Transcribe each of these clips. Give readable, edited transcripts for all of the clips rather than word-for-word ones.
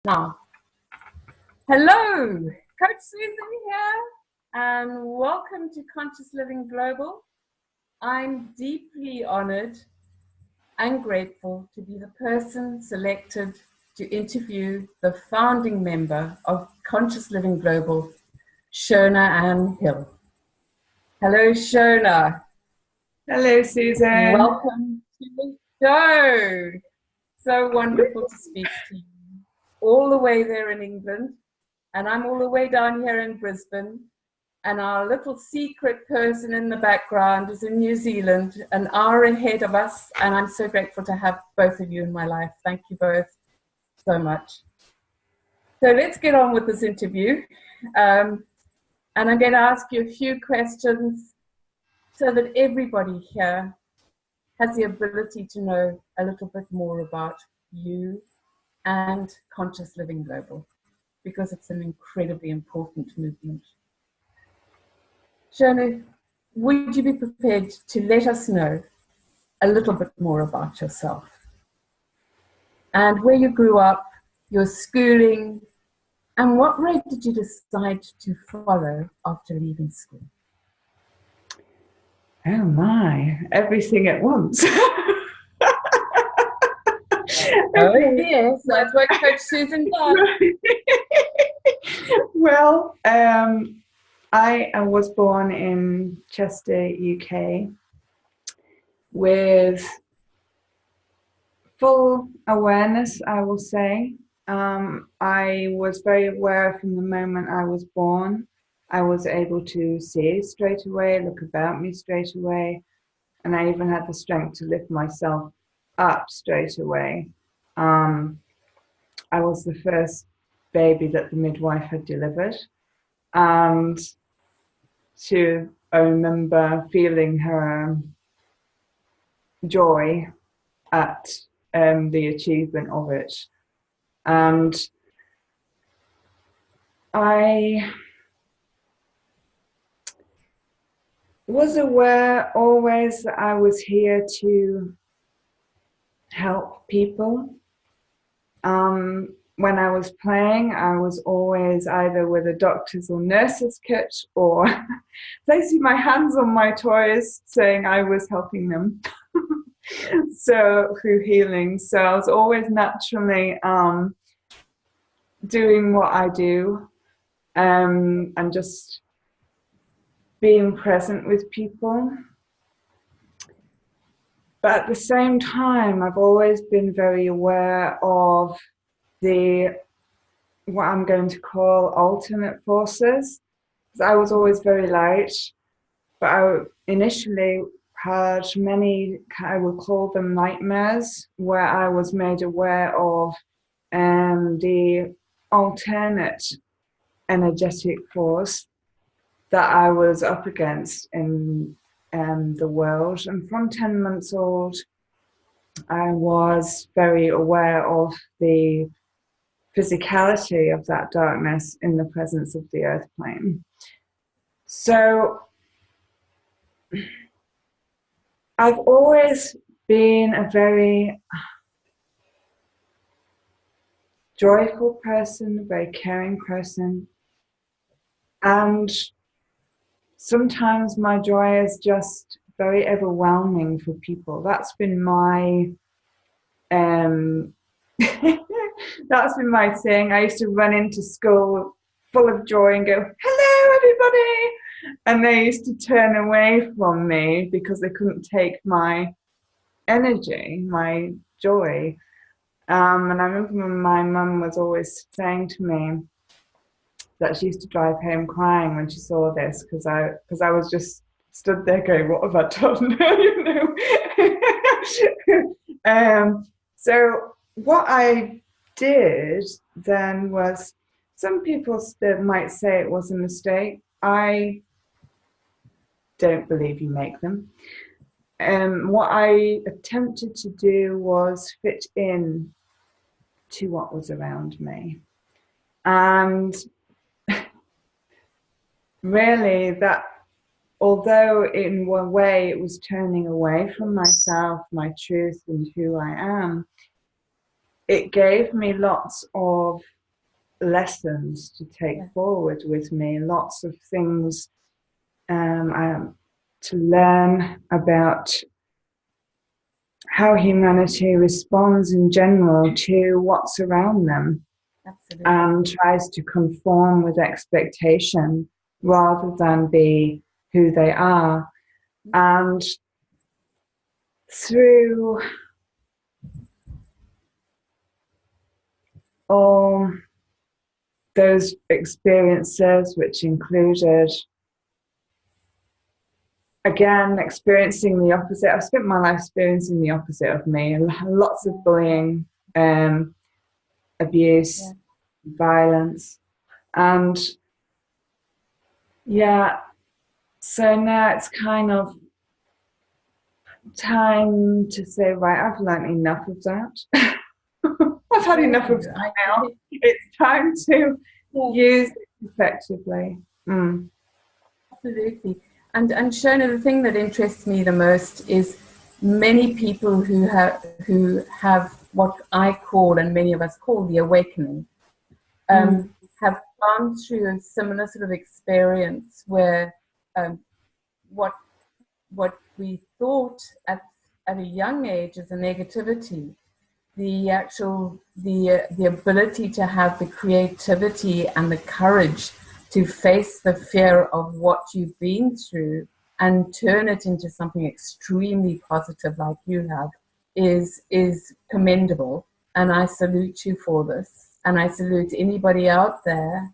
Now, hello, Coach Susan here, and welcome to Conscious Living Global. I'm deeply honored and grateful to be the person selected to interview the founding member of Conscious Living Global, Shona Hill. Hello, Shona. Hello, Susan. Welcome to the show. So wonderful to speak to you. All the way there in England, and I'm all the way down here in Brisbane, and our little secret person in the background is in New Zealand, an hour ahead of us, and I'm so grateful to have both of you in my life. Thank you both so much. So let's get on with this interview, and I'm going to ask you a few questions so that everybody here has the ability to know a little bit more about you and Conscious Living Global, because it's an incredibly important movement. Shona, would you be prepared to let us know a little bit more about yourself and where you grew up, your schooling, and what road did you decide to follow after leaving school? Oh my, everything at once. Oh yes, that's what Coach Susan does. Well, I was born in Chester, UK, with full awareness, I will say. I was very aware from the moment I was born. I was able to see straight away, look about me straight away, and I even had the strength to lift myself up straight away. I was the first baby that the midwife had delivered, and I remember feeling her joy at the achievement of it. And I was aware always that I was here to help people. When I was playing, I was always either with a doctor's or nurse's kit or placing my hands on my toys, saying I was helping them. So through healing. So I was always naturally doing what I do, and just being present with people. But at the same time, I've always been very aware of what I'm going to call alternate forces. I was always very light, but I initially had many, I would call them nightmares, where I was made aware of the alternate energetic force that I was up against in the world. And from 10 months old, I was very aware of the physicality of that darkness in the presence of the earth plane. So I've always been a very joyful person, a very caring person, and sometimes my joy is just very overwhelming for people. That's been my that's been my thing. I used to run into school full of joy and go, "Hello, everybody," and they used to turn away from me because they couldn't take my energy, my joy. And I remember my mum was always saying to me that she used to drive home crying when she saw this, because I was just stood there going, "What have I done?" You know. So what I did then was, some people might say it was a mistake. I don't believe you make them. What I attempted to do was fit in to what was around me. And really, that, although in one way it was turning away from myself, my truth, and who I am, it gave me lots of lessons to take forward with me, lots of things to learn about how humanity responds in general to what's around them. Absolutely. And tries to conform with expectation rather than be who they are. And through all those experiences, which included, again, experiencing the opposite. I've spent my life experiencing the opposite of me. Lots of bullying, abuse, violence. And yeah, so now it's kind of time to say, right, I've learned enough of that. I've had enough of that now. It's time to use it effectively. Absolutely. And Shona, the thing that interests me the most is many people who have what I call, and many of us call, the awakening, have gone through a similar sort of experience where what we thought at a young age as a negativity, the ability to have the creativity and the courage to face the fear of what you've been through and turn it into something extremely positive like you have is commendable. And I salute you for this. And I salute anybody out there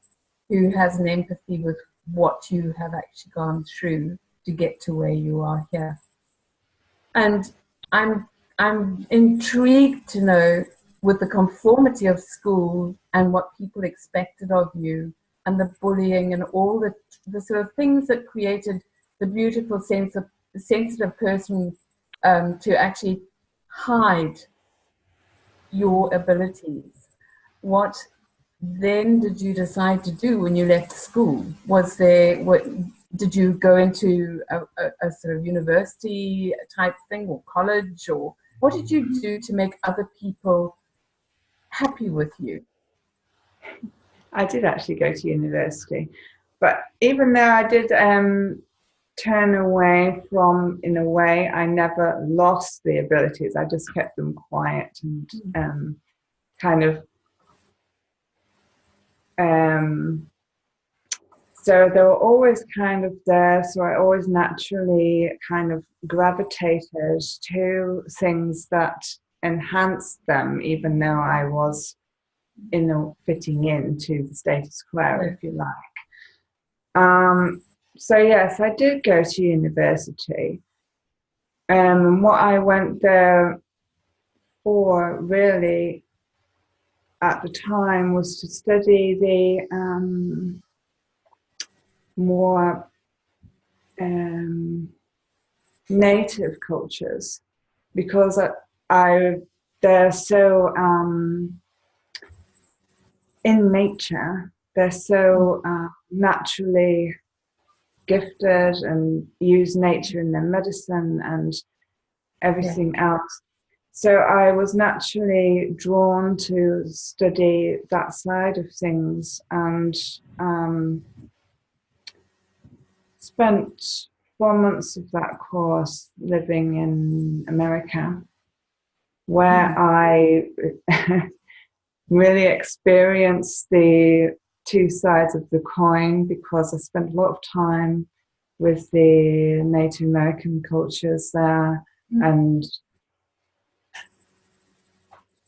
who has an empathy with what you have actually gone through to get to where you are here. And I'm intrigued to know, with the conformity of school and what people expected of you and the bullying and all the sort of things that created the beautiful sense of the sensitive person to actually hide your abilities. What then did you decide to do when you left school? Did you go into a sort of university type thing or college, or what did you do to make other people happy with you? I did actually go to university, but even though I did turn away from, in a way, I never lost the abilities. I just kept them quiet and kind of so they were always kind of there. So I always naturally kind of gravitated to things that enhanced them, even though I was fitting into the status quo, if you like. So yes, I did go to university. What I went there for really at the time was to study the more native cultures, because they're so in nature, they're so naturally gifted and use nature in their medicine and everything else. So I was naturally drawn to study that side of things, and spent 4 months of that course living in America, where I really experienced the two sides of the coin, because I spent a lot of time with the Native American cultures there and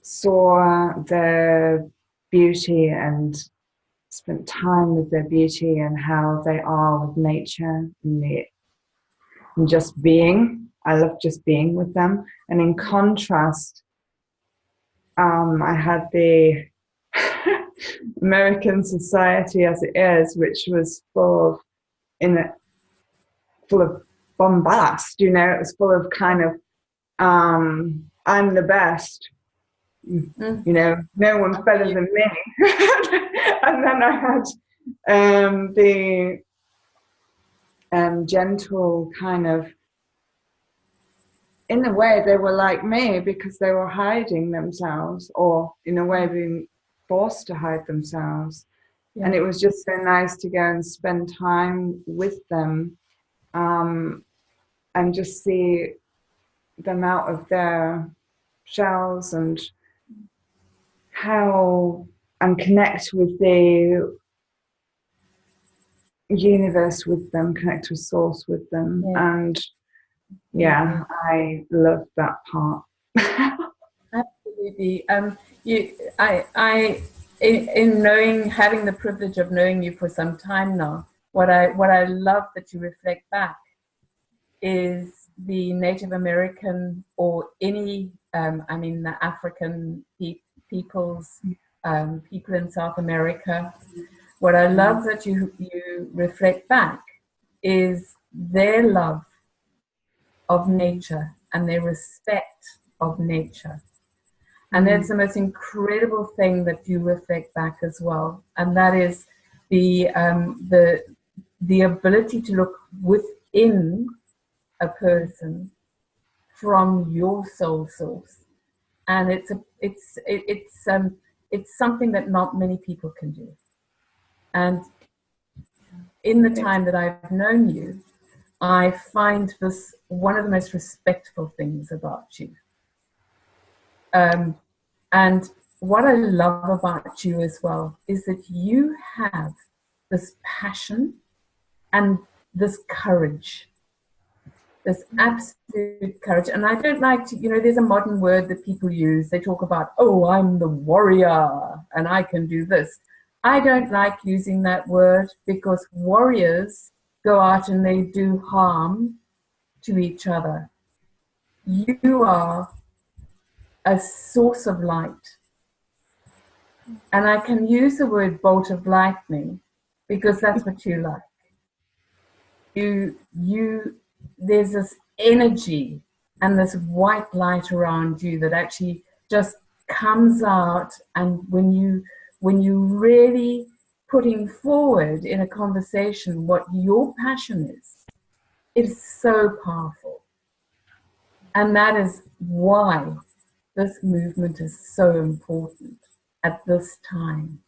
saw their beauty and spent time with their beauty and how they are with nature and just being. I love just being with them. And in contrast, I had the American society as it is, which was full of bombast. You know, it was full of kind of I'm the best. You know, no one's better than me. And then I had the gentle kind of in a way, they were like me because they were hiding themselves, or in a way, being forced to hide themselves. And Yeah. it was just so nice to go and spend time with them, and just see them out of their shells and how and connect with the universe with them, connect with source with them. Yeah. And Absolutely. yeah, I love that part. Absolutely. In knowing, having the privilege of knowing you for some time now, what I love that you reflect back is the Native American or any, the African peoples, people in South America. What I love that you reflect back is their love of nature and their respect of nature. And that's the most incredible thing that you reflect back as well. And that is the the ability to look within a person from your soul source. And it's something that not many people can do. And in the time that I've known you, I find this one of the most respectful things about you. And what I love about you as well is that you have this passion and this courage, this absolute courage. And I don't like to, there's a modern word that people use. They talk about, oh, I'm the warrior and I can do this. I don't like using that word because warriors go out and they do harm to each other. You are a source of light. And I can use the word bolt of lightning because that's what you like. There's this energy and this white light around you that actually just comes out. And when you really putting forward in a conversation what your passion is, it's so powerful. And that is why this movement is so important at this time,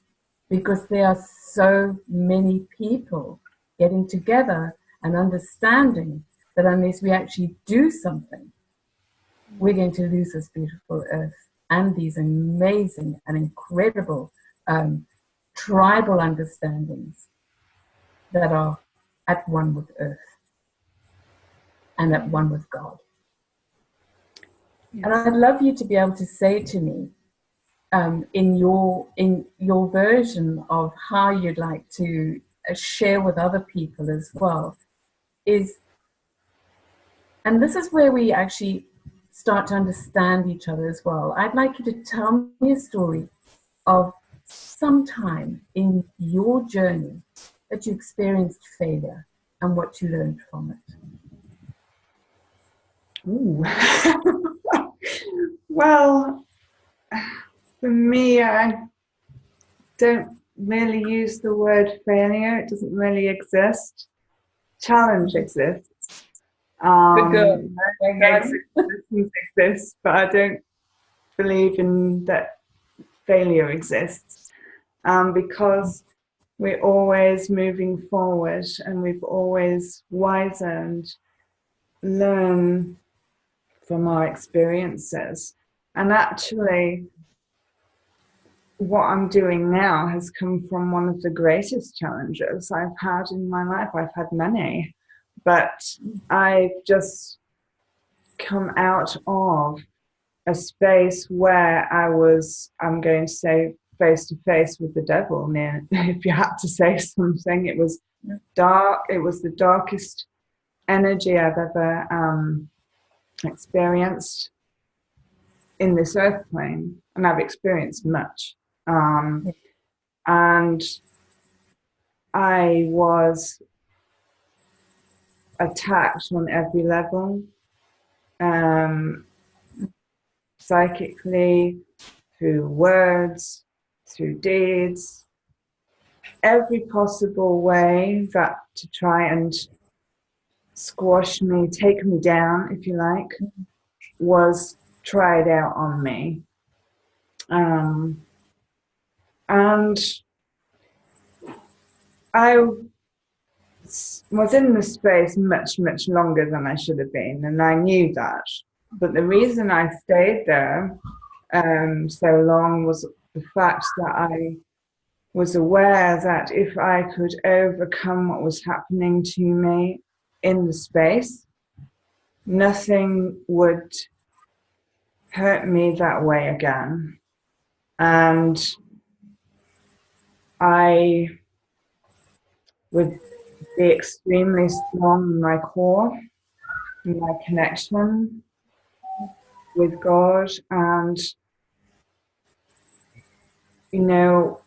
because there are so many people getting together and understanding that unless we actually do something, we're going to lose this beautiful earth and these amazing and incredible tribal understandings that are at one with earth and at one with God. Yes. And I'd love you to be able to say to me, in your version of how you'd like to share with other people as well, and this is where we actually start to understand each other as well. I'd like you to tell me a story of some time in your journey that you experienced failure and what you learned from it. Ooh. Well, for me, I don't really use the word failure. It doesn't really exist. Challenge exists. Good girl. Existence exists, but I don't believe in that failure exists, because we're always moving forward and we've always wisened, learn from our experiences. And actually, what I'm doing now has come from one of the greatest challenges I've had in my life. I've had many, but I've just come out of a space where I'm going to say, face to face with the devil. Man, if you had to say something, it was dark. It was the darkest energy I've ever experienced in this earth plane, and I've experienced much. And I was attacked on every level, psychically, through words, through deeds, every possible way that to try and squash me, take me down, if you like. was tried out on me. And I was in the space much, much longer than I should have been, and I knew that. But the reason I stayed there so long was the fact that I was aware that if I could overcome what was happening to me in the space, nothing would hurt me that way again. And I would be extremely strong in my core, in my connection with God. And, you know,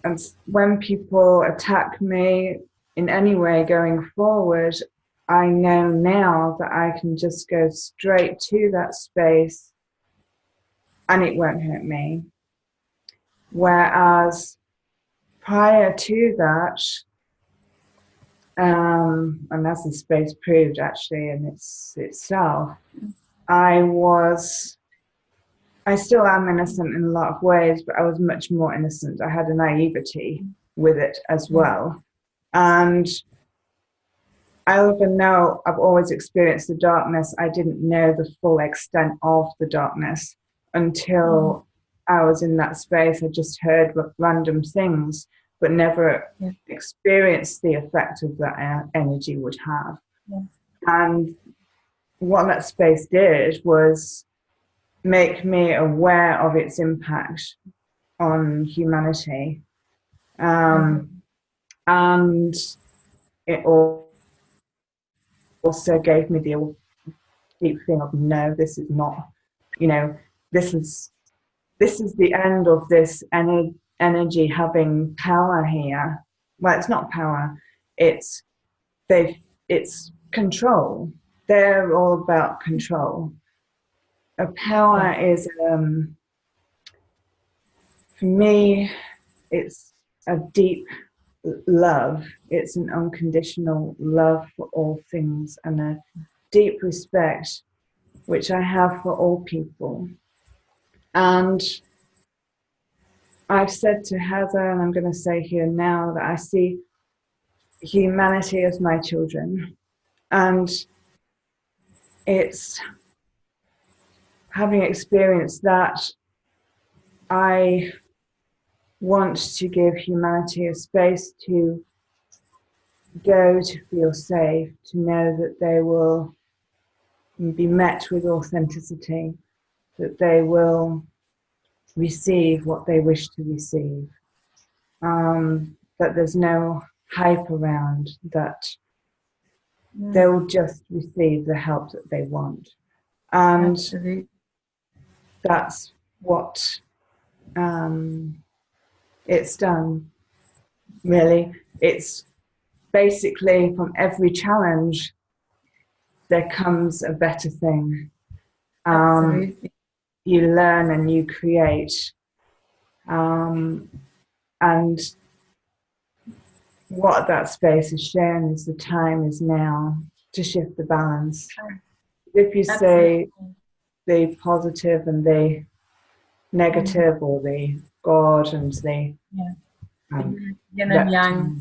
and when people attack me in any way going forward, I know now that I can just go straight to that space and it won't hurt me. Whereas prior to that, and as the space proved actually in itself, I still am innocent in a lot of ways, but I was much more innocent. I had a naivety with it as well. And even though I've always experienced the darkness, I didn't know the full extent of the darkness until I was in that space. I just heard random things, but never experienced the effect of that energy would have. And what that space did was make me aware of its impact on humanity. And it also gave me the deep feeling of, no, this is not, this is the end of this energy having power here. Well, it's not power, it's control. They're all about control. A power is, for me, it's a deep love. It's an unconditional love for all things and a deep respect, which I have for all people. And I've said to Heather, and I'm going to say here now, that I see humanity as my children. And it's having experienced that, I want to give humanity a space to go, to feel safe, to know that they will be met with authenticity, that they will receive what they wish to receive, that there's no hype around, that they'll just receive the help that they want. And Absolutely. that's what it's done, really. It's basically from every challenge, there comes a better thing. Absolutely. You learn and you create. And what that space is sharing is the time is now to shift the balance. If you say the positive and the negative, or the God and the yin and yang,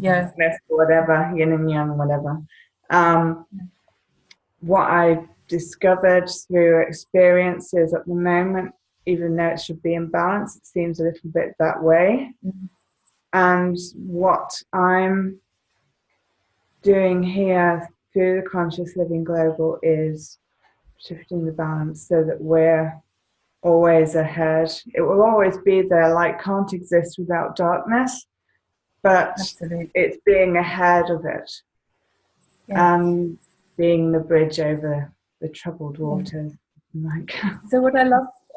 whatever, yin and yang, whatever. What I discovered through experiences at the moment, even though it should be in balance, it seems a little bit that way. And what I'm doing here through the Conscious Living Global is shifting the balance so that we're always ahead. It will always be there. Light can't exist without darkness, but it's being ahead of it and being the bridge over the troubled waters. So what I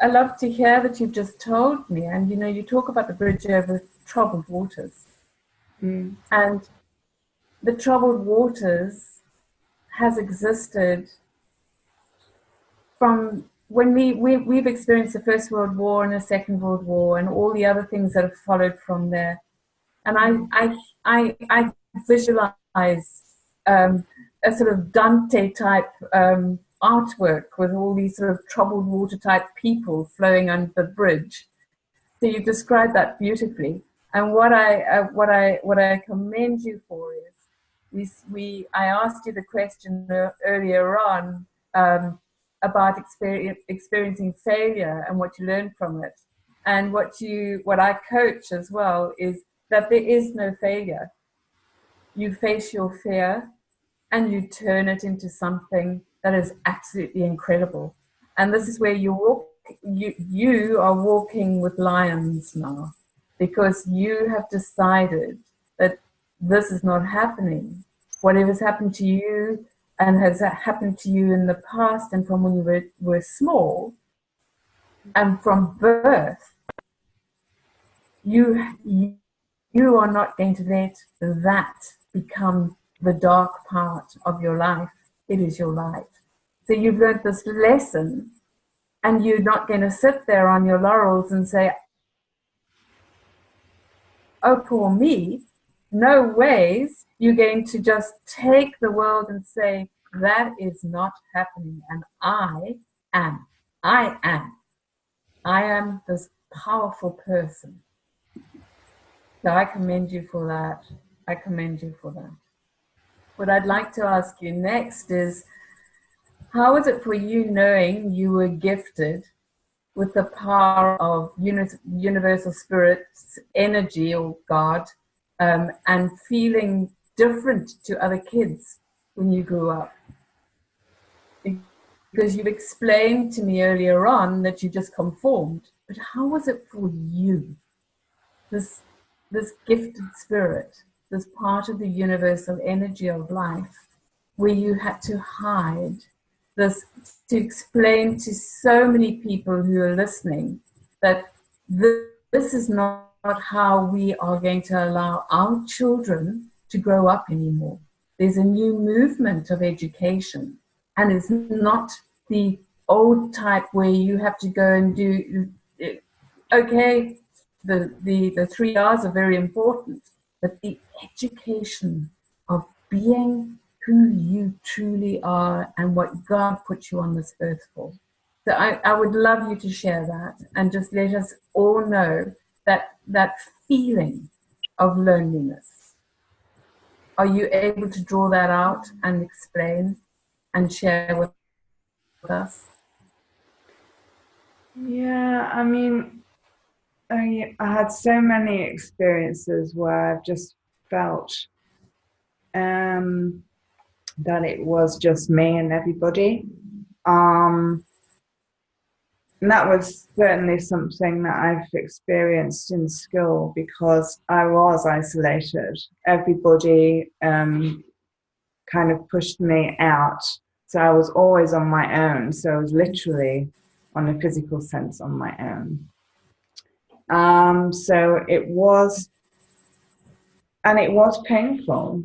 love to hear that you've just told me, and you talk about the bridge over troubled waters, and the troubled waters has existed from when we've experienced the First World War and the Second World War and all the other things that have followed from there. And I visualize a sort of Dante type artwork with all these sort of troubled water type people flowing under the bridge. So you described that beautifully. And what I commend you for is I asked you the question earlier on about experiencing failure and what you learned from it. And what I coach as well is that there is no failure. You face your fear and you turn it into something that is absolutely incredible. And this is where you are walking with lions now, because you have decided that this is not happening. Whatever's happened to you and has happened to you in the past and from when you were small and from birth, you are not going to let that become the dark part of your life. It is your light. So you've learned this lesson, and you're not going to sit there on your laurels and say, oh, poor me. No ways. You're going to just take the world and say, that is not happening. And I am. I am this powerful person. So I commend you for that. I commend you for that. What I'd like to ask you next is, how is it for you knowing you were gifted with the power of universal spirit's energy or God, and feeling different to other kids when you grew up? Because you've explained to me earlier on that you just conformed, but how was it for you? This gifted spirit, this part of the universal energy of life, where you had to hide this, to explain to so many people who are listening that this is not how we are going to allow our children to grow up anymore. There's a new movement of education, and it's not the old type where you have to go and do, okay, the 3 R's are very important, but the education of being who you truly are and what God put you on this earth for. So I would love you to share that and just let us all know that feeling of loneliness. Are you able to draw that out and explain and share with us? Yeah, I mean, I had so many experiences where I've just felt that it was just me and everybody. And that was certainly something that I've experienced in school because I was isolated. Everybody kind of pushed me out. So I was always on my own. So I was literally, on a physical sense, on my own. So it was painful,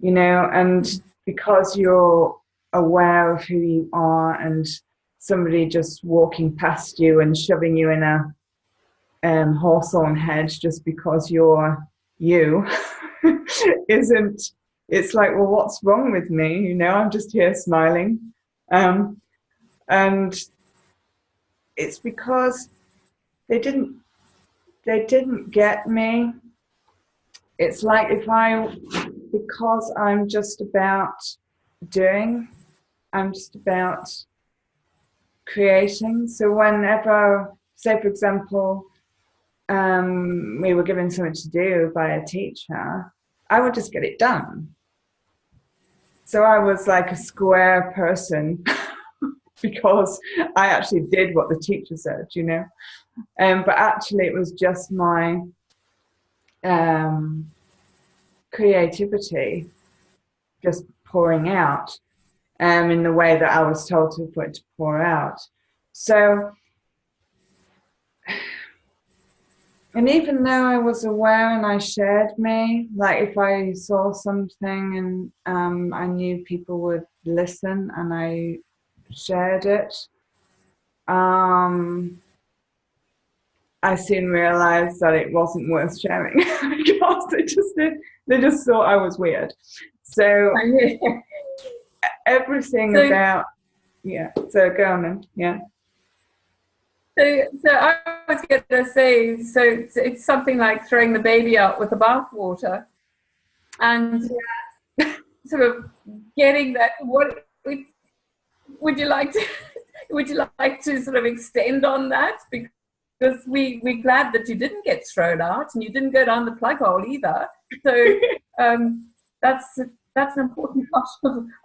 you know, and because you're aware of who you are and somebody just walking past you and shoving you in a hawthorn hedge just because you're you isn't, it's like, well, what's wrong with me? You know, I'm just here smiling. And it's because they didn't get me. It's like because I'm just about doing, I'm just about creating. So whenever, say for example, we were given something to do by a teacher, I would just get it done. So I was like a square person because I actually did what the teacher said, you know. But actually it was just my creativity just pouring out in the way that I was told for it to pour out. So, and even though I was aware and I shared me, like if I saw something and I knew people would listen and I shared it, I soon realized that it wasn't worth sharing because they just thought I was weird. So everything about Yeah. So go on then. Yeah. So I was going to say, so it's something like throwing the baby out with the bathwater, and sort of getting that. What would you like to? Would you like to sort of extend on that? Because we're glad that you didn't get thrown out and you didn't go down the plug hole either. So that's an important part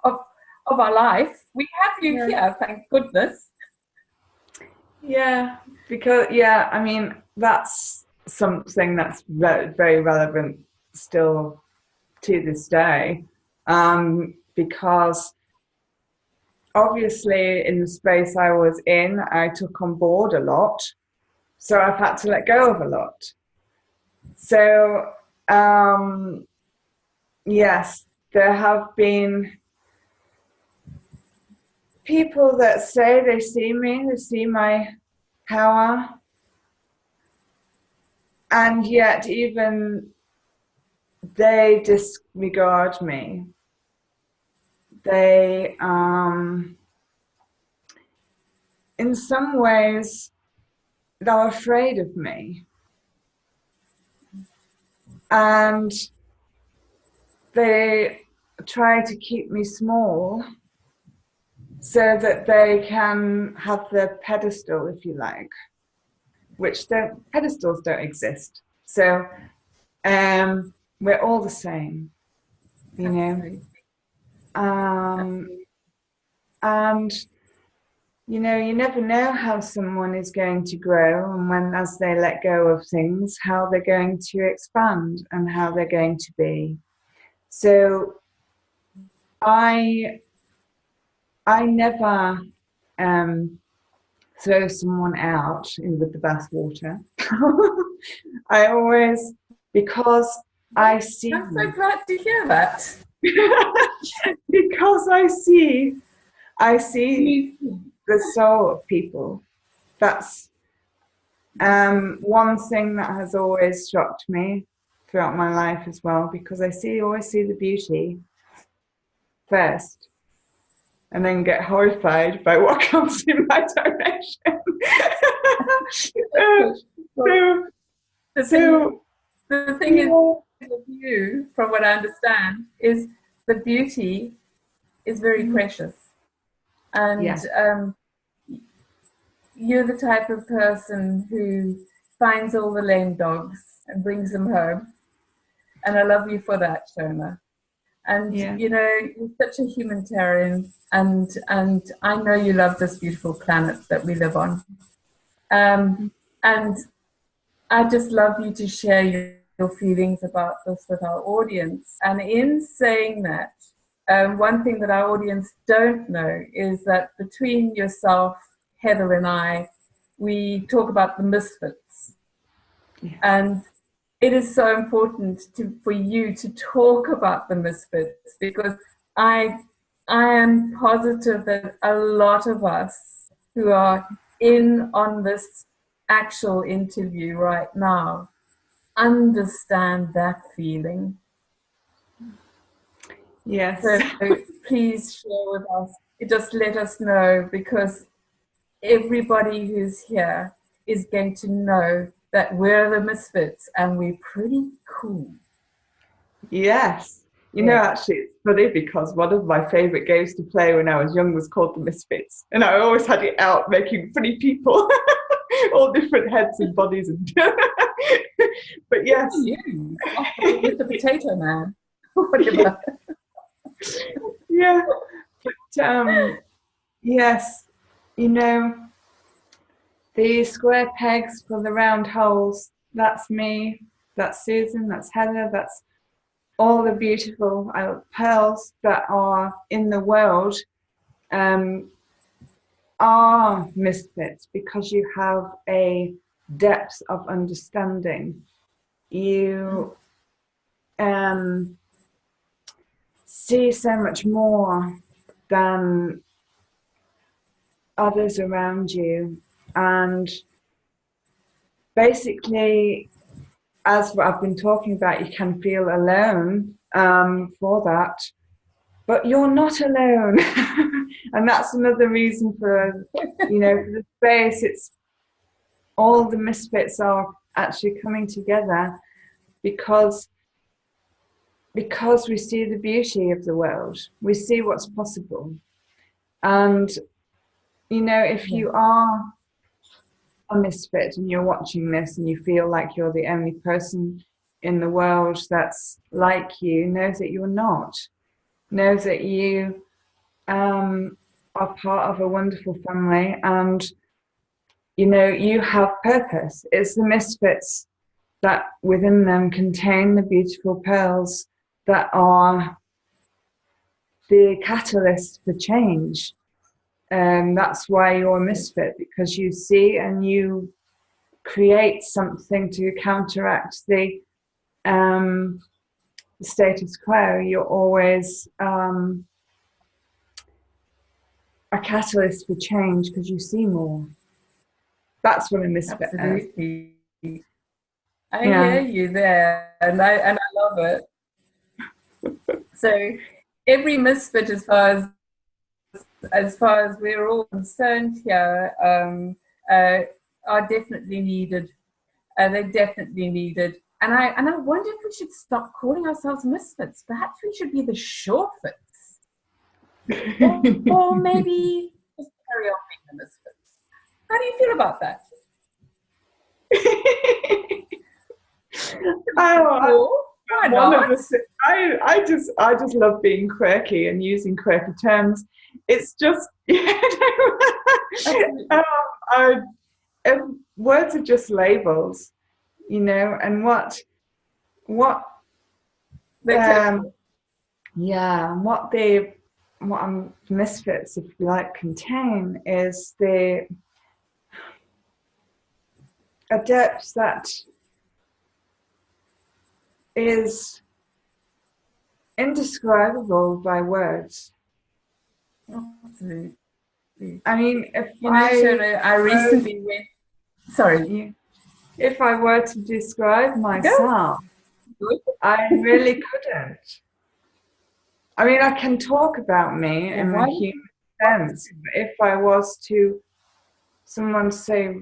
of our life. We have you here, thank goodness. Yeah, because I mean that's something that's very relevant still to this day, because obviously in the space I was in, I took on board a lot, so I've had to let go of a lot. So yes, there have been people that say they see me, they see my power, and yet even they disregard me. They, in some ways, they're afraid of me. And they try to keep me small so that they can have the pedestal, if you like, which the pedestals don't exist. So we're all the same, you know. And you know, you never know how someone is going to grow, and when, as they let go of things, how they're going to expand and how they're going to be. So I never throw someone out with the bathwater. I always, because I see. I'm so glad to hear that. Because I see the soul of people. That's one thing that has always shocked me throughout my life as well, because I always see the beauty first and then get horrified by what comes in my direction. The thing is, with you, from what I understand, is the beauty is very precious. And you're the type of person who finds all the lame dogs and brings them home. And I love you for that, Shona. And you know, you're such a humanitarian, and I know you love this beautiful planet that we live on. And I just love you to share your feelings about this with our audience. And in saying that, one thing that our audience don't know is that between yourself, Heather, and I, we talk about the misfits. And it is so important for you to talk about the misfits, because I am positive that a lot of us who are in on this actual interview right now understand that feeling. Yes. So please share with us. Just let us know, because everybody who's here is going to know that we're the misfits and we're pretty cool. Yes. You know, actually, it's funny because one of my favourite games to play when I was young was called the Misfits. And I always had it out making funny people, all different heads and bodies. And but yes. You, Mr. Potato Man. Whatever. Yeah. But yes, you know, the square pegs for the round holes, that's me, that's Susan, that's Heather, that's all the beautiful pearls that are in the world are misfits, because you have a depth of understanding. You see so much more than others around you, and basically, as what I've been talking about, you can feel alone for that, but you're not alone. And that's another reason for, you know, for the space. It's all the misfits are actually coming together because we see the beauty of the world. We see what's possible. And, you know, if you are a misfit and you're watching this and you feel like you're the only person in the world that's like you, know that you're not. Know that you are part of a wonderful family, and you know you have purpose. It's the misfits that within them contain the beautiful pearls that are the catalyst for change. And that's why you're a misfit, because you see and you create something to counteract the status quo. You're always a catalyst for change because you see more. That's what a misfit is. Absolutely. I Yeah. hear you there, and I love it. So every misfit, as far as we're all concerned here, are definitely needed. They're definitely needed. And I wonder if we should stop calling ourselves misfits. Perhaps we should be the surefits. Or maybe just carry on being the misfits. How do you feel about that? Oh, Why one not? of the I just love being quirky and using quirky terms. It's just you know, I, words are just labels, you know, and what yeah, what misfits, if you like, contain is a depth that is indescribable by words. Absolutely. I mean, if You know, Shona, I recently went. Sorry. If I were to describe myself, I really couldn't. I mean, I can talk about me in a human sense, but if I was to someone say,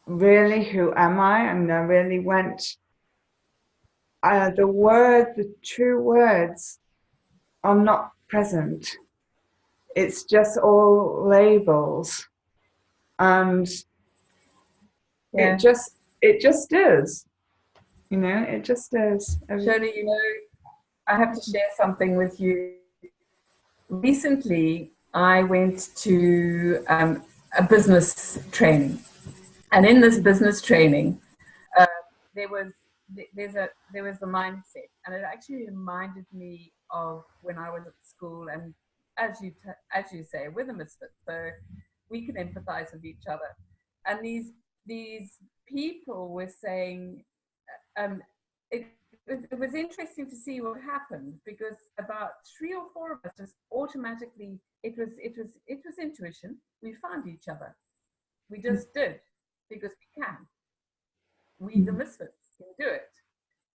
really, who am I? And I really went, the true words are not present. It's just all labels. And it just is, you know, it just is. Shona, you know, I have to share something with you. Recently, I went to a business training, and in this business training, there was a mindset, and it actually reminded me of when I was at school. And as you say, we're the misfits, so we can empathize with each other. And these people were saying, um, it, it was interesting to see what happened, because about 3 or 4 of us just automatically, it was intuition. We found each other. We just did, because we can. We the misfits can do it.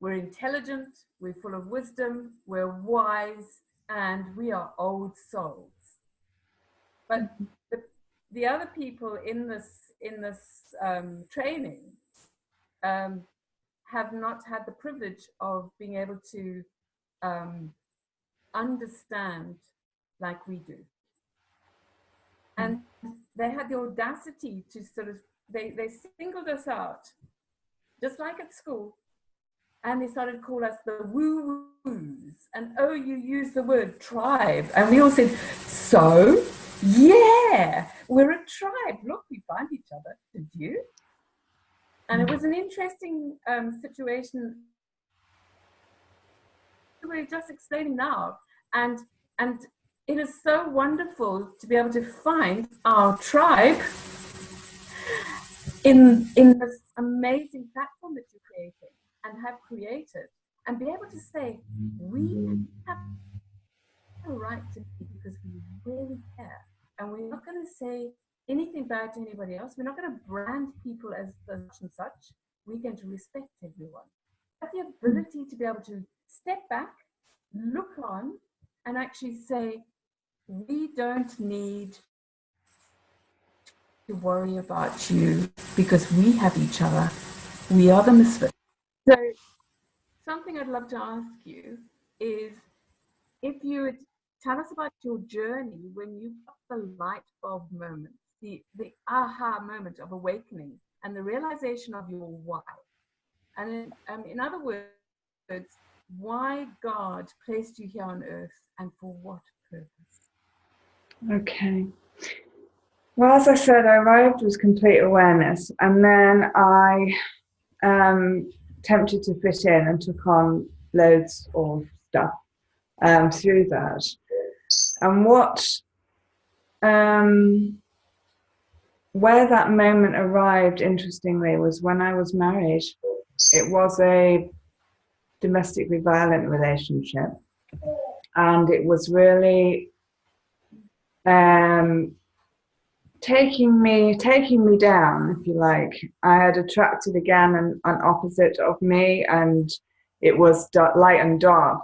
We're intelligent, we're full of wisdom, we're wise, and we are old souls. But the other people in this training have not had the privilege of being able to understand like we do. And they had the audacity to sort of, they singled us out, just like at school, and they started to call us the woo-woos. And oh, you use the word tribe. And we all said, so? Yeah, we're a tribe. Look, we find each other. Did you? And it was an interesting situation. We're just explaining now. And it is so wonderful to be able to find our tribe in this amazing platform that you're creating and have created, and be able to say, we have a right to be, because we really care. And we're not going to say anything bad to anybody else. We're not going to brand people as such and such. We're going to respect everyone. Have the ability to be able to step back, look on, and actually say, we don't need to worry about you because we have each other. We are the misfits. So something I'd love to ask you is if you would tell us about your journey when you got the light bulb moment, the aha moment of awakening and the realization of your why. And in other words, why God placed you here on earth and for what purpose? Okay. Well, as I said, I arrived with complete awareness, and then I tempted to fit in and took on loads of stuff through that. And where that moment arrived, interestingly, was when I was married. It was a domestically violent relationship, and it was really taking me down, if you like. I had attracted again an opposite of me, and it was light and dark,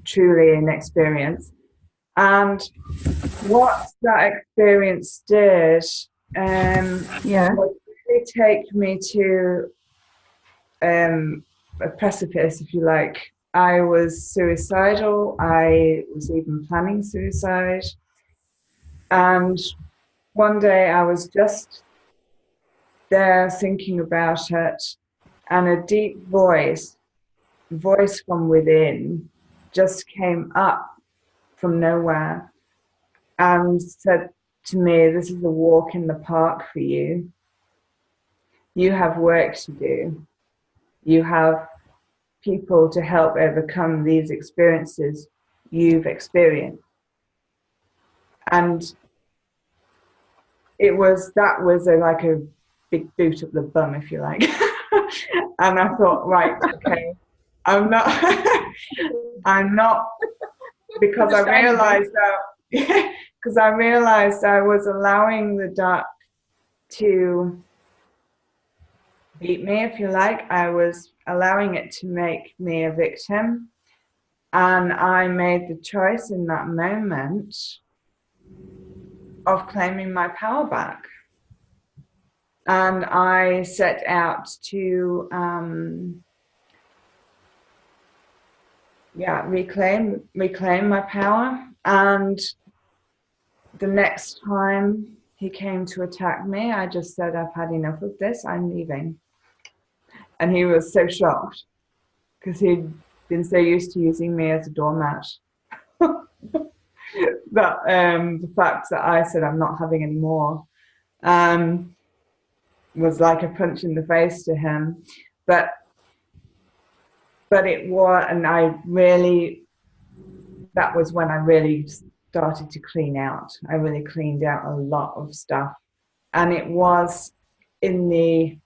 truly an experience. And what that experience did was really take me to a precipice, if you like. I was suicidal. I was even planning suicide. And one day I was just there thinking about it, and a deep voice from within just came up from nowhere and said to me, "This is a walk in the park for you. You have work to do. You have people to help overcome these experiences you've experienced." And that was like a big boot up the bum, if you like. And I thought, right, okay, I'm not because I realized I was allowing the dark to beat me, if you like. I was allowing it to make me a victim. And I made the choice in that moment of claiming my power back. And I set out to reclaim my power. And the next time he came to attack me, I just said, "I've had enough of this, I'm leaving." And he was so shocked because he'd been so used to using me as a doormat. That the fact that I said I'm not having any more was like a punch in the face to him. But it was, and that was when I really started to clean out. I really cleaned out a lot of stuff. And it was in the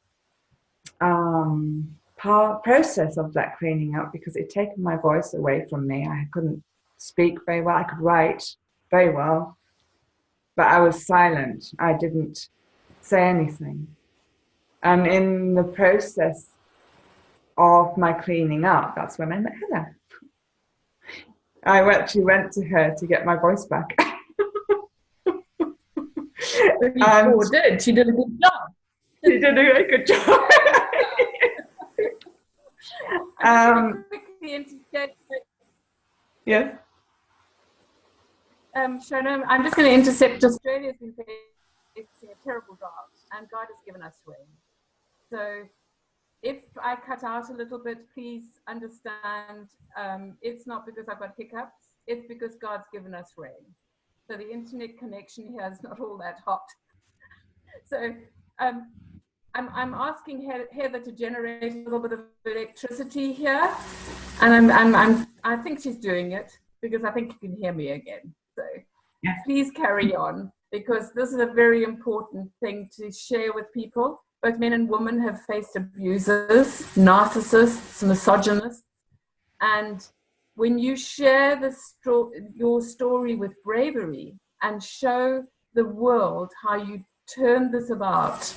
process of that cleaning up, because it had taken my voice away from me. I couldn't speak very well. I could write very well, but I was silent. I didn't say anything. And in the process of my cleaning up, that's when I met Heather. I actually went to her to get my voice back. She did a good job. She did a good job. Yeah. Shona, I'm just going to intercept. Australia's been facing a terrible drought, and God has given us rain. So if I cut out a little bit, please understand, it's not because I've got hiccups, it's because God's given us rain. So the internet connection here is not all that hot. So I'm asking Heather to generate a little bit of electricity here, and I think she's doing it because I think you can hear me again. So yes. Please carry on, because this is a very important thing to share with people. Both men and women have faced abusers, narcissists, misogynists, and when you share your story with bravery and show the world how you turned this about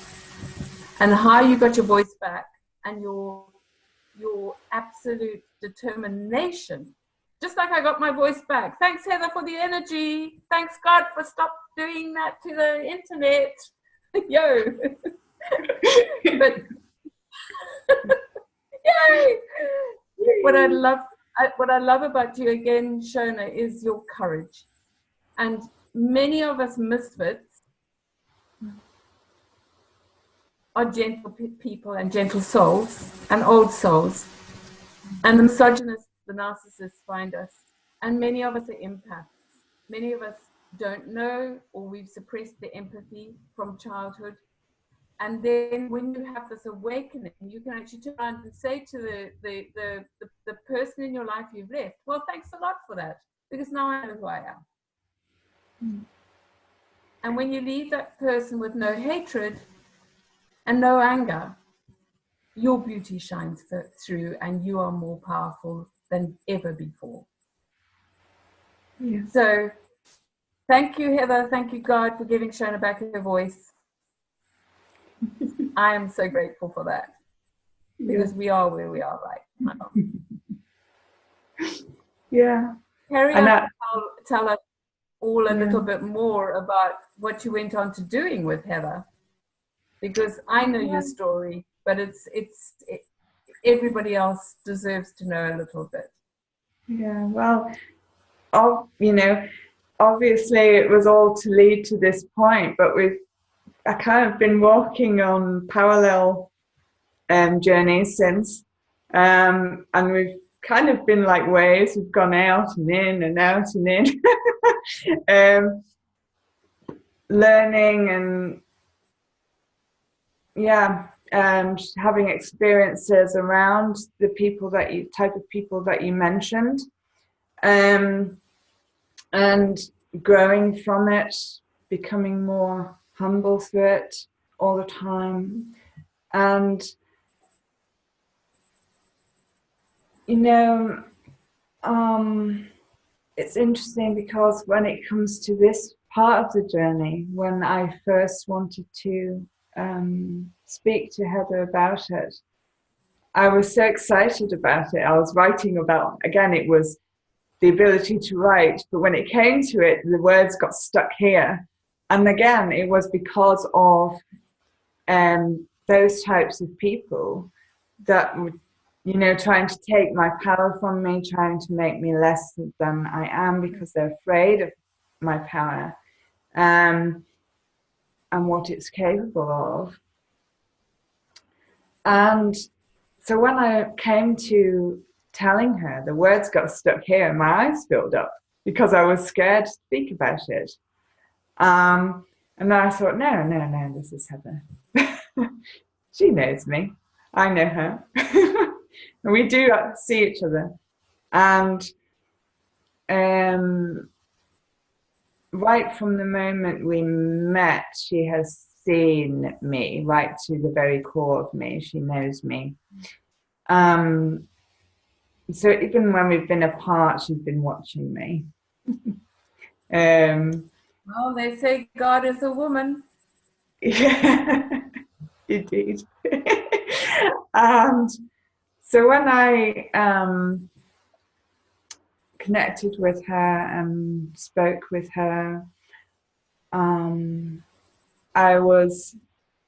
and how you got your voice back and your absolute determination Just like I got my voice back. Thanks, Heather, for the energy. Thanks, God, for stop doing that to the internet. Yo. But yay! What I love about you again, Shona, is your courage. And many of us misfits are gentle people and gentle souls and old souls. And the misogynists, the narcissists find us. And many of us are empaths. Many of us don't know, or we've suppressed the empathy from childhood. And then when you have this awakening, you can actually turn around and say to the person in your life you've left, well, thanks a lot for that, because now I know who I am. Mm. And when you leave that person with no hatred and no anger, your beauty shines through and you are more powerful than ever before. Yes. So thank you, Heather. Thank you, God, for giving Shona back her voice. I am so grateful for that, because we are where we are right now. Yeah. Carry on, tell us all a little bit more about what you went on to doing with Heather, because I know your story, but everybody else deserves to know a little bit. Yeah, well, obviously it was all to lead to this point, but I kind of been walking on parallel journeys since, and we've kind of been like waves. We've gone out and in and out and in, learning and having experiences around the type of people that you mentioned, and growing from it, becoming more humble through it all the time. And it's interesting, because when it comes to this part of the journey, when I first wanted to speak to Heather about it, I was so excited about it. I was writing about, again, it was the ability to write, but when it came to it, the words got stuck here. And again, it was because of those types of people that would, trying to take my power from me, trying to make me less than I am, because they're afraid of my power and what it's capable of. And so when I came to telling her, the words got stuck here and my eyes filled up, because I was scared to speak about it. And then I thought, no, this is Heather. She knows me. I know her. And we do see each other. And right from the moment we met, she has seen me right to the very core of me. She knows me. So even when we've been apart, she's been watching me. Well, they say God is a woman. Yeah, indeed. And so when I connected with her and spoke with her, I was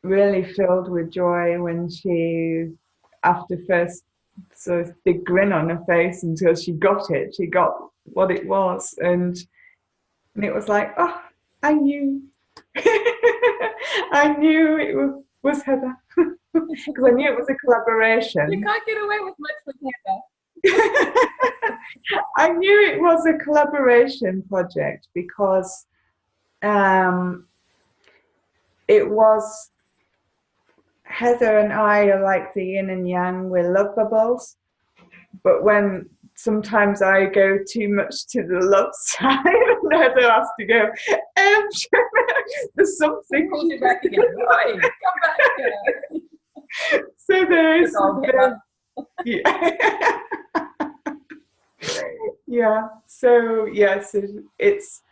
really filled with joy when she, after first sort of big grin on her face until she got what it was, and it was like, oh, I knew. I knew it was Heather, because I knew it was a collaboration. You can't get away with much with Heather. I knew it was a collaboration project, because it was, Heather and I are like the yin and yang. We're love bubbles, but when sometimes I go too much to the love side, and Heather has to go, there's something. Pulls you back again. Oi, come back here. So there's yeah. So yes, it's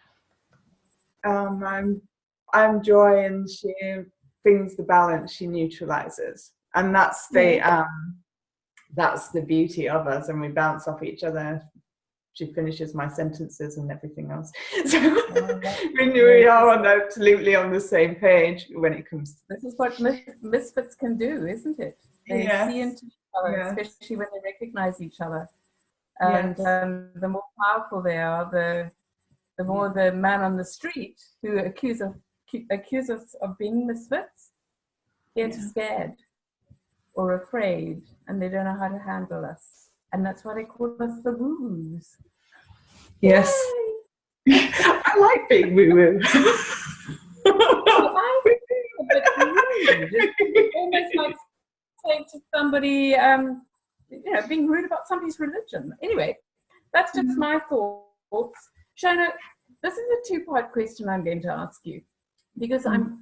I'm joy, and she brings the balance. She neutralizes, and that's the beauty of us, and we bounce off each other she finishes my sentences and everything else. So we are absolutely on the same page when it comes to this is what misfits can do, isn't it? They see into each other, especially when they recognize each other. And the more powerful they are, the more the man on the street who accuse us of being misfits gets scared or afraid, and they don't know how to handle us. And that's why they call us the woo-woos. Yes. I like being woo-woo. I think it's a bit rude. It's almost like saying to somebody, being rude about somebody's religion. Anyway, that's just my thoughts. Shona, this is a two-part question I'm going to ask you, because I'm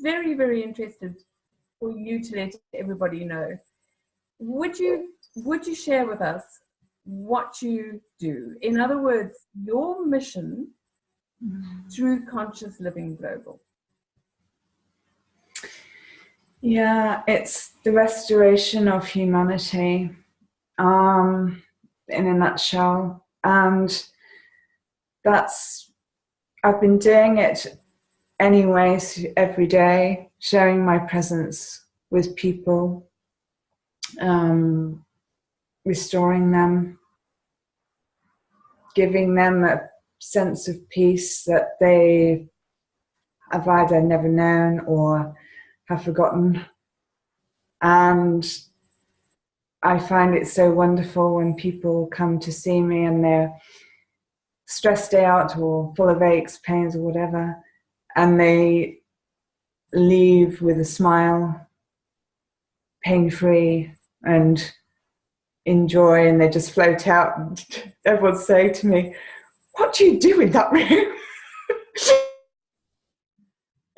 very, very interested for you to let everybody know. Would you share with us what you do? In other words, your mission through Conscious Living Global. Yeah, it's the restoration of humanity, in a nutshell. And I've been doing it anyways every day, sharing my presence with people, restoring them, giving them a sense of peace that they have either never known or have forgotten. And I find it so wonderful when people come to see me and they're stressed out or full of aches, pains, or whatever, and they leave with a smile, pain-free, and enjoy, and they just float out. And everyone say to me, "What do you do in that room?"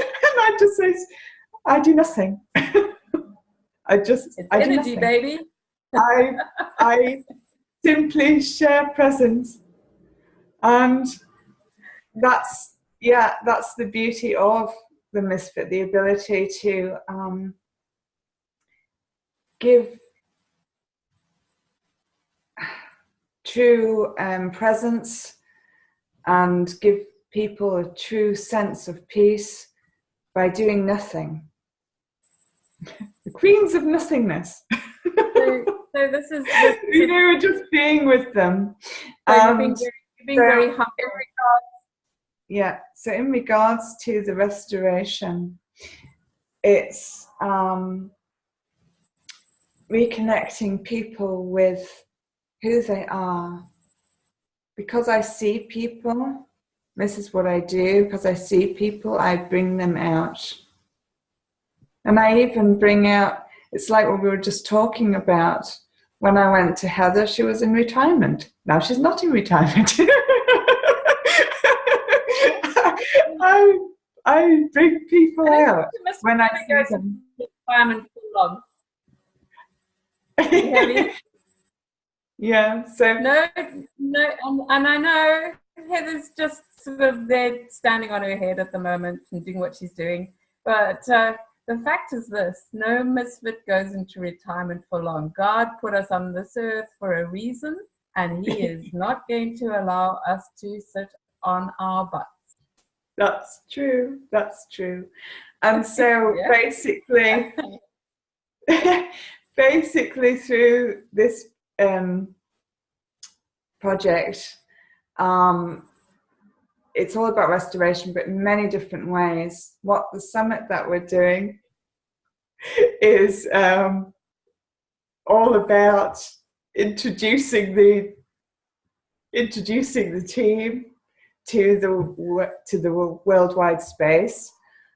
And I just say, "I do nothing." It's I do energy, nothing. baby. I simply share presence, and that's the beauty of the misfit, the ability to give true presence and give people a true sense of peace by doing nothing. The queens of nothingness. So this is just being with them. So you're being very humble. So in regards to the restoration, it's reconnecting people with who they are. Because I see people, this is what I do, because I see people, I bring them out. And I even bring out, it's like what we were just talking about. When I went to Heather, she was in retirement. Now she's not in retirement. I bring people out when I see them. Retirement for long. Yeah, so no, and I know Heather's just sort of there standing on her head at the moment and doing what she's doing, but the fact is this: no misfit goes into retirement for long. God put us on this earth for a reason, and He is not going to allow us to sit on our butts. That's true. That's true. And so basically through this project, it's all about restoration, but in many different ways. What the summit that we're doing is all about introducing the team to the worldwide space,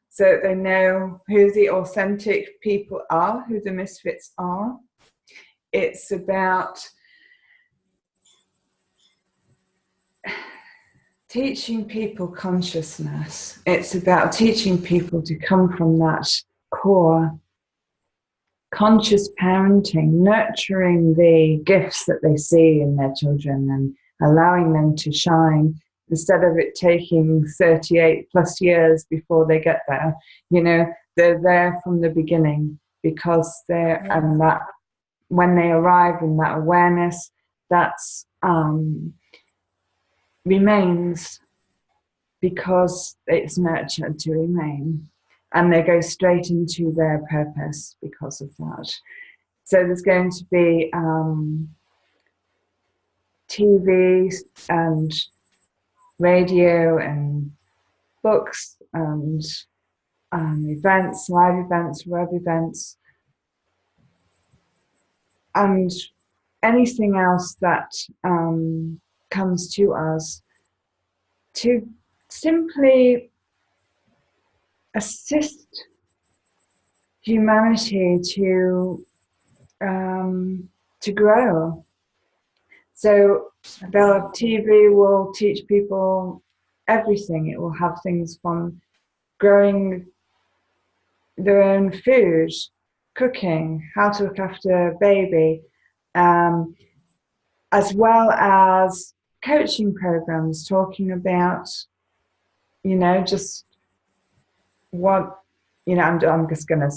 so that they know who the authentic people are, who the misfits are. It's about teaching people consciousness. It's about teaching people to come from that core conscious parenting, nurturing the gifts that they see in their children and allowing them to shine, instead of it taking 38 plus years before they get there. You know, they're there from the beginning, because they're and that when they arrive in that awareness, that's remains because it's nurtured to remain, and they go straight into their purpose because of that. So there's going to be TV and radio and books and events, live events, web events, and anything else that comes to us to simply assist humanity to grow. So the TV will teach people everything. It will have things from growing their own food, cooking, how to look after a baby, as well as coaching programs talking about, just what, I'm just going to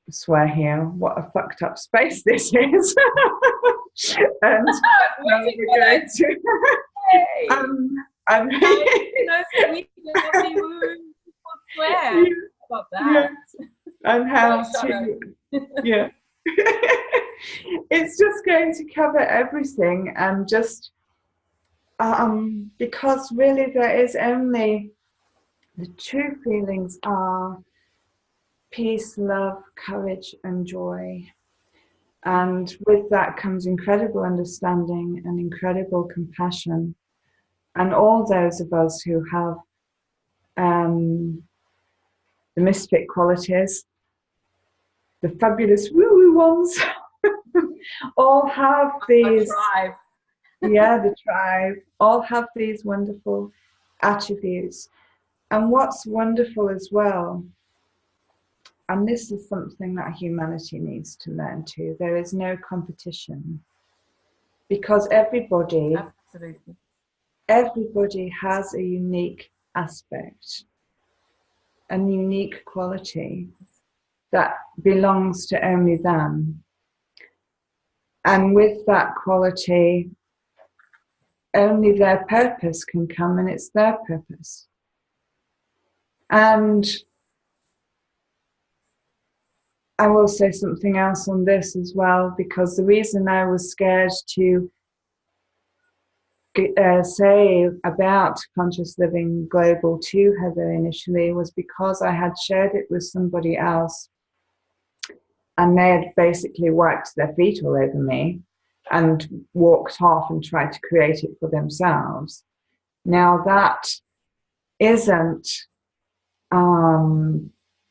swear here, what a fucked up space this is. And we're going to, I'm swear about that. And how to, yeah. It's just going to cover everything, and just because really there is only the true feelings are peace, love, courage, and joy. And with that comes incredible understanding and incredible compassion. And all those of us who have the mystic qualities, the fabulous woo-woo ones, all have these. The tribe. Yeah, the tribe. All have these wonderful attributes. And what's wonderful as well, and this is something that humanity needs to learn too, there is no competition, because everybody has a unique aspect, a unique quality that belongs to only them. And with that quality, only their purpose can come, and it's their purpose. And I will say something else on this as well, because the reason I was scared to say about Conscious Living Global to Heather initially was because I had shared it with somebody else, and they had basically wiped their feet all over me and walked off and tried to create it for themselves. Now that isn't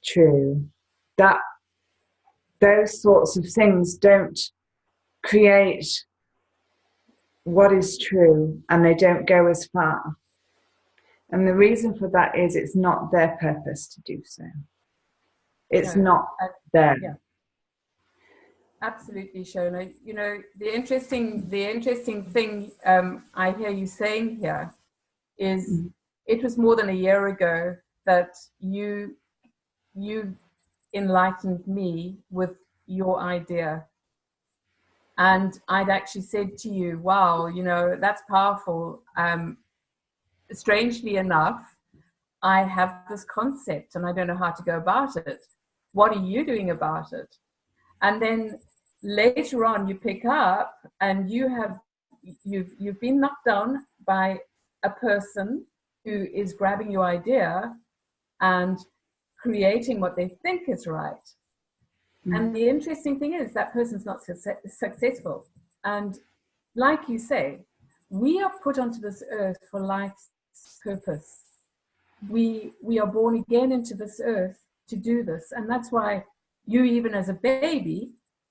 true. That those sorts of things don't create what is true, and they don't go as far. And the reason for that is it's not their purpose to do so. It's not there. Yeah. Absolutely, Shona. The interesting thing I hear you saying here is it was more than a year ago that you enlightened me with your idea. And I'd actually said to you, wow, that's powerful. Strangely enough, I have this concept and I don't know how to go about it. What are you doing about it? And then later on you pick up and you've been knocked down by a person who is grabbing your idea and creating what they think is right. And the interesting thing is that person's not successful. And like you say, we are put onto this earth for life's purpose. We are born again into this earth to do this. And that's why you, even as a baby,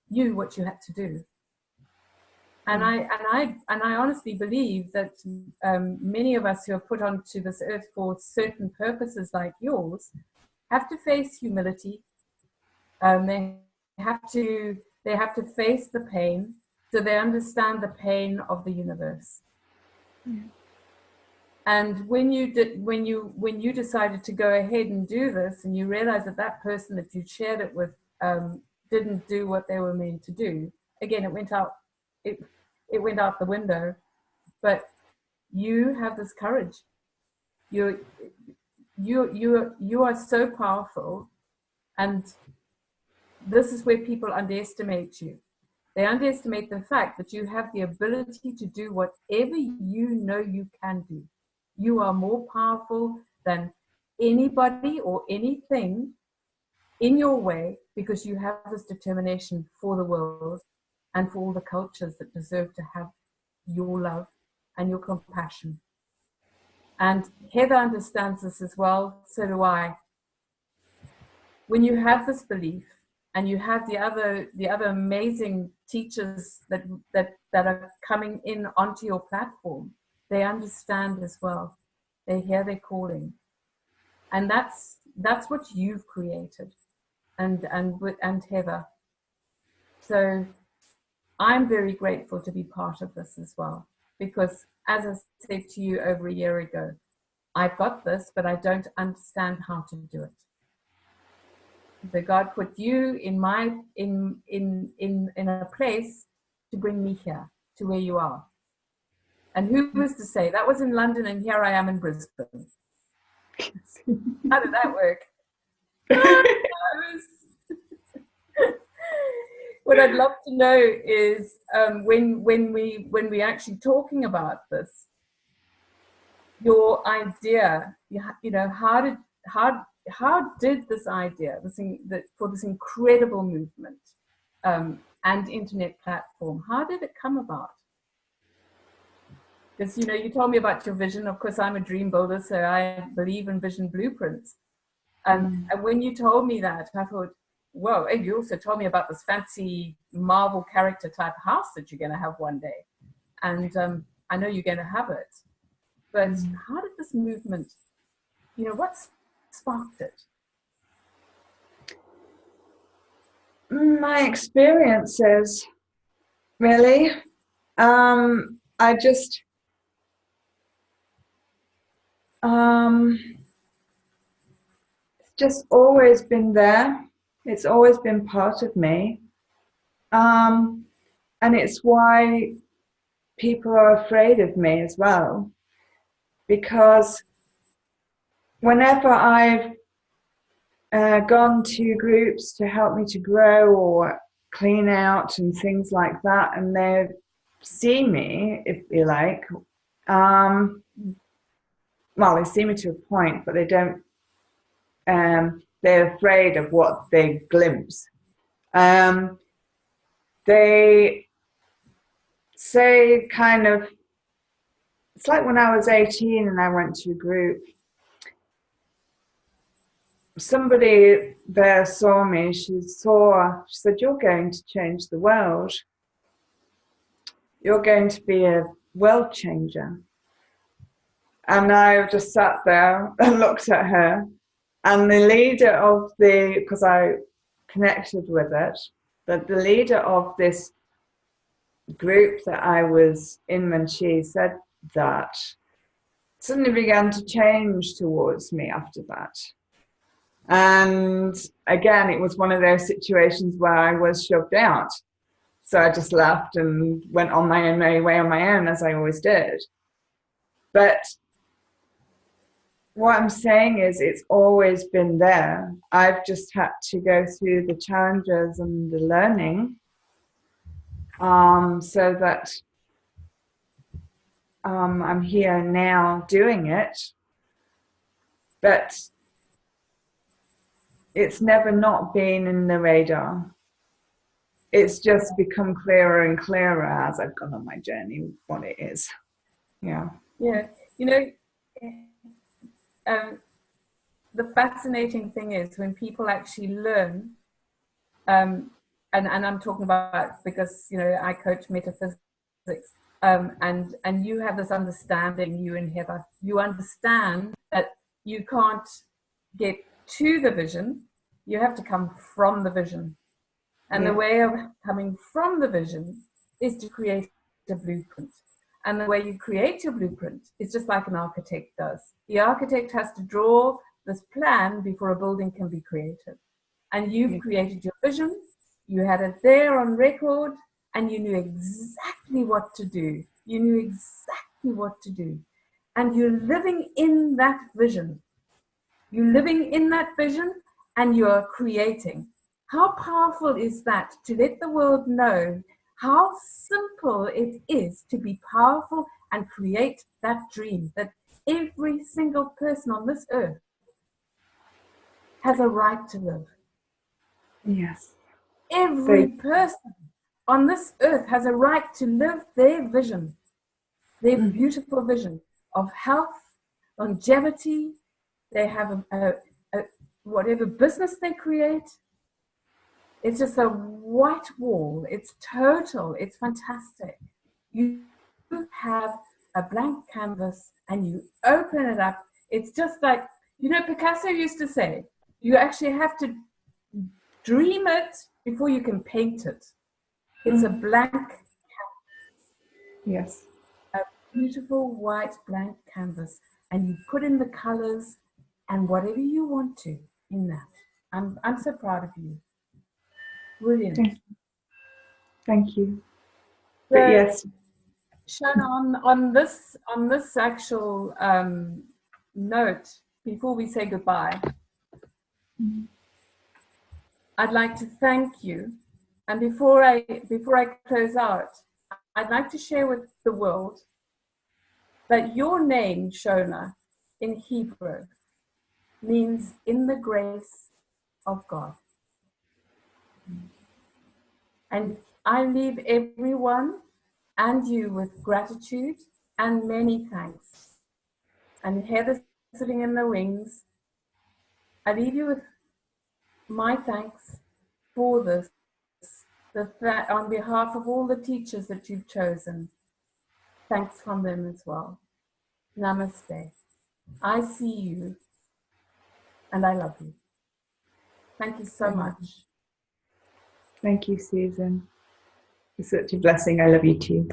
knew what you had to do. And I honestly believe that many of us who are put onto this earth for certain purposes like yours have to face humility. They have to face the pain, so they understand the pain of the universe. And when you decided to go ahead and do this, and you realize that person that you shared it with didn't do what they were meant to do, again, it went out. it went out the window. But you have this courage. You are so powerful, and this is where people underestimate you. They underestimate the fact that you have the ability to do whatever you know you can do. You are more powerful than anybody or anything in your way, because you have this determination for the world and for all the cultures that deserve to have your love and your compassion. And Heather understands this as well, so do I. When you have this belief, and you have the other amazing teachers that are coming in onto your platform, they understand as well. They hear their calling, and that's what you've created, and Heather. So I'm very grateful to be part of this as well, because as I said to you over a year ago, I've got this, but I don't understand how to do it. So God put you in a place to bring me here to where you are. And who was to say? That was in London, and here I am in Brisbane. How did that work? What I'd love to know is when we actually talking about this, your idea, you know, how did this idea, for this incredible movement and internet platform, how did it come about? Because, you know, you told me about your vision. Of course, I'm a dream builder, so I believe in vision blueprints. And when you told me that, I thought, whoa, and you also told me about this fancy Marvel character type house that you're going to have one day. And I know you're going to have it. But how did this movement, you know, what sparked it? My experiences, really. I just, it's just always been there. It's always been part of me. And it's why people are afraid of me as well. Because whenever I've gone to groups to help me to grow or clean out and things like that, and they see me, if you like, well, they see me to a point, but they don't, they're afraid of what they glimpse. They say kind of, it's like when I was 18 and I went to a group, somebody there saw me, she said, you're going to change the world. You're going to be a world changer. And I just sat there and looked at her. And the leader of because I connected with it, but the leader of this group that I was in when she said that, suddenly began to change towards me after that. And again, it was one of those situations where I was shoved out. So I just left and went on my own merry way on my own, as I always did. But what I'm saying is it's always been there. I've just had to go through the challenges and the learning so that I'm here now doing it. But it's never not been in the radar. It's just become clearer and clearer as I've gone on my journey, what it is. Yeah. Yeah. You know, the fascinating thing is when people actually learn, and I'm talking about, because, you know, I coach metaphysics, and you have this understanding, you and Heather, you understand that you can't get to the vision, you have to come from the vision. And the way of coming from the vision is to create a blueprint. And the way you create your blueprint is just like an architect does. The architect has to draw this plan before a building can be created. And you've created your vision, you had it there on record, and you knew exactly what to do. You knew exactly what to do. And you're living in that vision. You're living in that vision and you're creating. How powerful is that to let the world know how simple it is to be powerful and create that dream that every single person on this earth has a right to live. Yes. Every person on this earth has a right to live their vision, their beautiful vision of health, longevity. They have whatever business they create. It's just a white wall. It's total. It's fantastic. You have a blank canvas and you open it up. It's just like, Picasso used to say, you actually have to dream it before you can paint it. It's a blank, yes, a beautiful white blank canvas, and you put in the colors and whatever you want to in that. I'm so proud of you. Brilliant. thank you. But So, yes, Shona, on this actual note, before we say goodbye, I'd like to thank you. And before I close out, I'd like to share with the world that your name, Shona, in Hebrew, means in the grace of God. And I leave everyone and you with gratitude and many thanks. And Heather sitting in the wings, I leave you with my thanks for this, that on behalf of all the teachers that you've chosen. Thanks from them as well. Namaste. I see you and I love you. Thank you so much. thank you, Susan. It's such a blessing. I love you too.